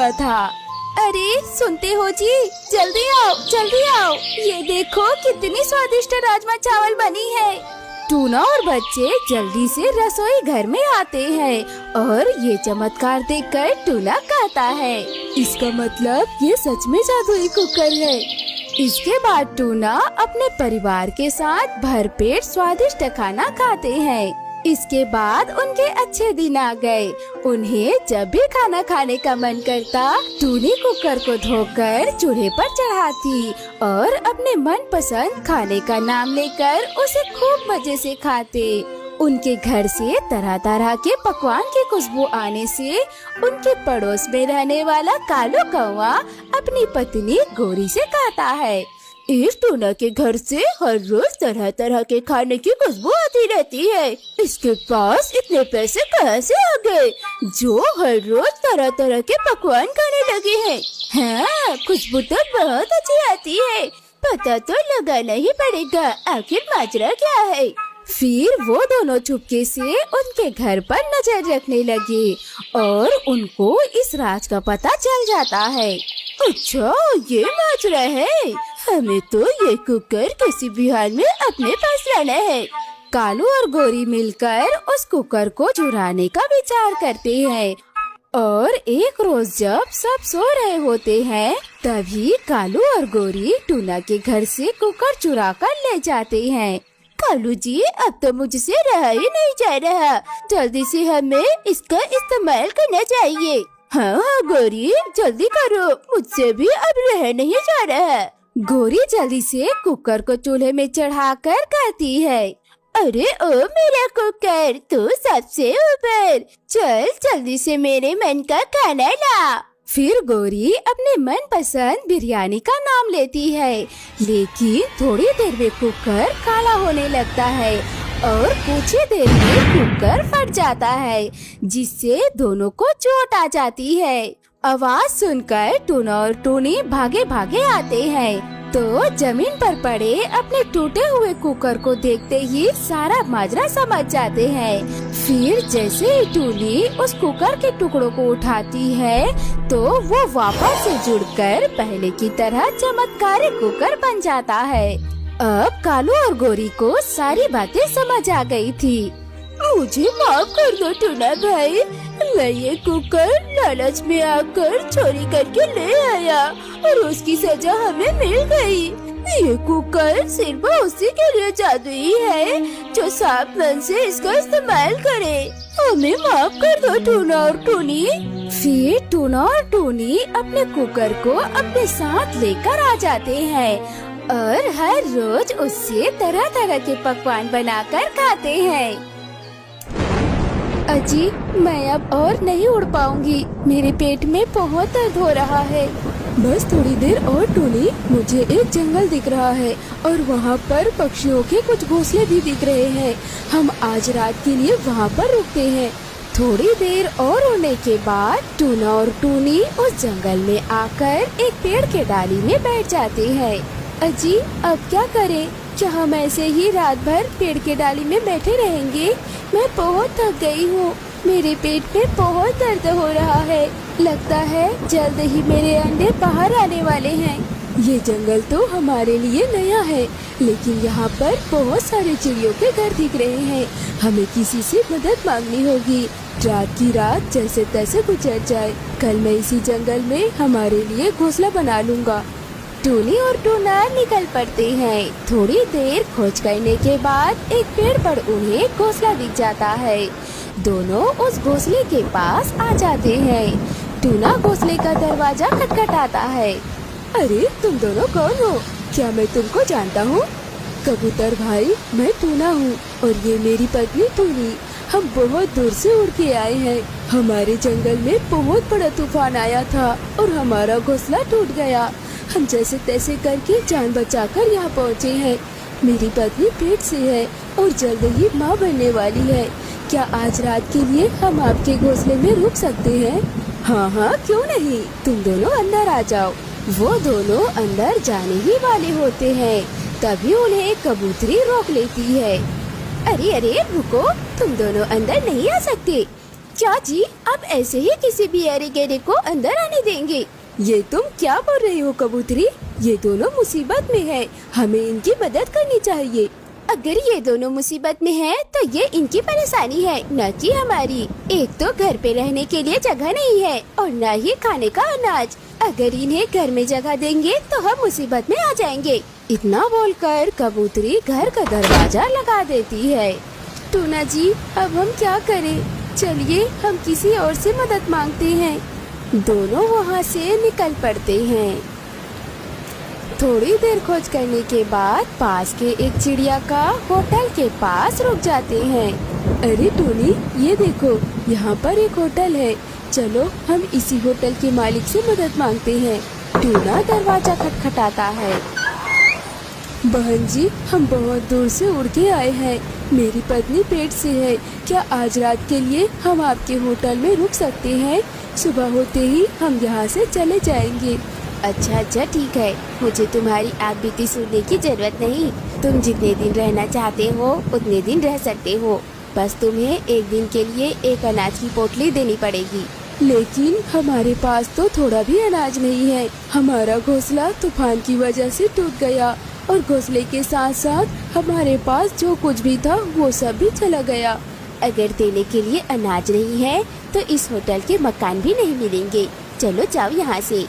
हुआ था। अरे सुनते हो जी, जल्दी आओ जल्दी आओ, ये देखो कितनी स्वादिष्ट राजमा चावल बनी है। टूना और बच्चे जल्दी से रसोई घर में आते हैं और ये चमत्कार देखकर टूना कहता है, इसका मतलब ये सच में जादुई कुकर है। इसके बाद टूना अपने परिवार के साथ भरपेट स्वादिष्ट खाना खाते हैं। इसके बाद उनके अच्छे दिन आ गए। उन्हें जब भी खाना खाने का मन करता, टूनी कुकर को धोकर चूल्हे पर चढ़ाती और अपने मनपसंद खाने का नाम लेकर उसे खूब मजे से खाते। उनके घर से तरह तरह के पकवान की खुशबू आने से उनके पड़ोस में रहने वाला कालू कौवा अपनी पत्नी गोरी से कहता है, इस टूना के घर से हर रोज तरह तरह के खाने की खुशबू आती रहती है। इसके पास इतने पैसे कहाँ से आ गए जो हर रोज तरह तरह के पकवान खाने लगे हैं। हाँ, खुशबू तो बहुत अच्छी आती है। पता तो लगाना ही पड़ेगा आखिर माजरा क्या है। फिर वो दोनों चुपके से उनके घर पर नजर रखने लगे और उनको इस राज का पता चल जाता है। अच्छा, ये माजरा है। हमें तो ये कुकर किसी भी हाल में अपने पास लाना है। कालू और गोरी मिलकर उस कुकर को चुराने का विचार करते हैं और एक रोज जब सब सो रहे होते हैं, तभी कालू और गोरी टूना के घर से कुकर चुरा कर ले जाते हैं। कालू जी, अब तो मुझसे रहा ही नहीं जा रहा, जल्दी से हमें इसका इस्तेमाल करना चाहिए। हाँ गोरी, जल्दी करो, मुझसे भी अब रह नहीं जा रहा। गोरी जल्दी से कुकर को चूल्हे में चढ़ाकर कहती है, अरे ओ मेरा कुकर, तू सबसे ऊपर, चल जल्दी से मेरे मन का खाना ला। फिर गोरी अपने मनपसंद बिरयानी का नाम लेती है, लेकिन थोड़ी देर में कुकर काला होने लगता है और कुछ ही देर में कुकर फट जाता है, जिससे दोनों को चोट आ जाती है। आवाज सुनकर टूना और टूनी भागे भागे आते हैं, तो जमीन पर पड़े अपने टूटे हुए कुकर को देखते ही सारा माजरा समझ जाते हैं। फिर जैसे ही टूनी उस कुकर के टुकड़ों को उठाती है, तो वो वापस से जुड़कर पहले की तरह चमत्कारी कुकर बन जाता है। अब कालू और गोरी को सारी बातें समझ आ गई थी। मुझे माफ कर दो टूना भाई, मैं ये कुकर लालच में आकर चोरी करके ले आया और उसकी सजा हमें मिल गई। ये कुकर सिर्फ उसी के लिए जादुई है जो साफ मन से इसका इस्तेमाल करे। हमें माफ कर दो टूना और टूनी। फिर टूना और टूनी अपने कुकर को अपने साथ लेकर आ जाते हैं और हर रोज उससे तरह तरह के पकवान बनाकर खाते हैं। अजी, मैं अब और नहीं उड़ पाऊंगी, मेरे पेट में बहुत दर्द हो रहा है। बस थोड़ी देर और टूनी, मुझे एक जंगल दिख रहा है और वहाँ पर पक्षियों के कुछ घोंसले भी दिख रहे हैं। हम आज रात के लिए वहाँ पर रुकते हैं। थोड़ी देर और उड़ने के बाद टूना और टूनी उस जंगल में आकर एक पेड़ के डाली में बैठ जाते हैं। अजी, अब क्या करें? क्या हम ऐसे ही रात भर पेड़ के डाली में बैठे रहेंगे? मैं बहुत थक गई हूँ, मेरे पेट में बहुत दर्द हो रहा है। लगता है जल्द ही मेरे अंडे बाहर आने वाले हैं। ये जंगल तो हमारे लिए नया है, लेकिन यहाँ पर बहुत सारे चिड़ियों के घर दिख रहे हैं। हमें किसी से मदद मांगनी होगी। रात की रात जैसे तैसे गुजर जाए, कल मैं इसी जंगल में हमारे लिए घोंसला बना लूँगा। टूनी और टूना निकल पड़ते हैं। थोड़ी देर खोज करने के बाद एक पेड़ पर उन्हें घोंसला दिख जाता है। दोनों उस घोंसले के पास आ जाते हैं। टूना घोंसले का दरवाजा खटखटाता है। अरे तुम दोनों कौन हो? क्या मैं तुमको जानता हूँ? कबूतर भाई, मैं टूना हूँ और ये मेरी पत्नी टूनी। हम बहुत दूर से उड़ के आए हैं। हमारे जंगल में बहुत बड़ा तूफान आया था और हमारा घोंसला टूट गया। हम जैसे तैसे करके जान बचाकर यहाँ पहुँचे हैं। मेरी पत्नी पेट से है और जल्द ही माँ बनने वाली है। क्या आज रात के लिए हम आपके घोंसले में रुक सकते हैं? हाँ हाँ, क्यों नहीं, तुम दोनों अंदर आ जाओ। वो दोनों अंदर जाने ही वाले होते हैं, तभी उन्हें एक कबूतरी रोक लेती है। अरे अरे रुको, तुम दोनों अंदर नहीं आ सकते। क्या जी, आप ऐसे ही किसी भी ऐरे गहरे को अंदर आने देंगे? ये तुम क्या बोल रही हो कबूतरी? ये दोनों मुसीबत में है, हमें इनकी मदद करनी चाहिए। अगर ये दोनों मुसीबत में हैं, तो ये इनकी परेशानी है, न कि हमारी। एक तो घर पे रहने के लिए जगह नहीं है और न ही खाने का अनाज। अगर इन्हें घर में जगह देंगे तो हम मुसीबत में आ जाएंगे। इतना बोलकर कबूतरी घर का दरवाजा लगा देती है। टूना जी, अब हम क्या करें? चलिए हम किसी और से मदद मांगते हैं। दोनों वहाँ से निकल पड़ते हैं। थोड़ी देर खोज करने के बाद पास के एक चिड़िया का होटल के पास रुक जाते हैं। अरे टोनी, ये देखो, यहाँ पर एक होटल है। चलो हम इसी होटल के मालिक से मदद मांगते हैं। टूना दरवाजा खटखटाता है। बहन जी, हम बहुत दूर से उड़ के आए हैं। मेरी पत्नी पेट से है। क्या आज रात के लिए हम आपके होटल में रुक सकते हैं? सुबह होते ही हम यहाँ से चले जाएंगे। अच्छा ठीक है, मुझे तुम्हारी आग बीती सुनने की जरूरत नहीं। तुम जितने दिन रहना चाहते हो उतने दिन रह सकते हो। बस तुम्हें एक दिन के लिए एक अनाज की पोटली देनी पड़ेगी। लेकिन हमारे पास तो थोड़ा भी अनाज नहीं है। हमारा घोंसला तूफान की वजह से टूट गया और घोंसले के साथ साथ हमारे पास जो कुछ भी था वो सब भी चला गया। अगर देने के लिए अनाज नहीं है तो इस होटल के मकान भी नहीं मिलेंगे। चलो जाओ यहाँ से।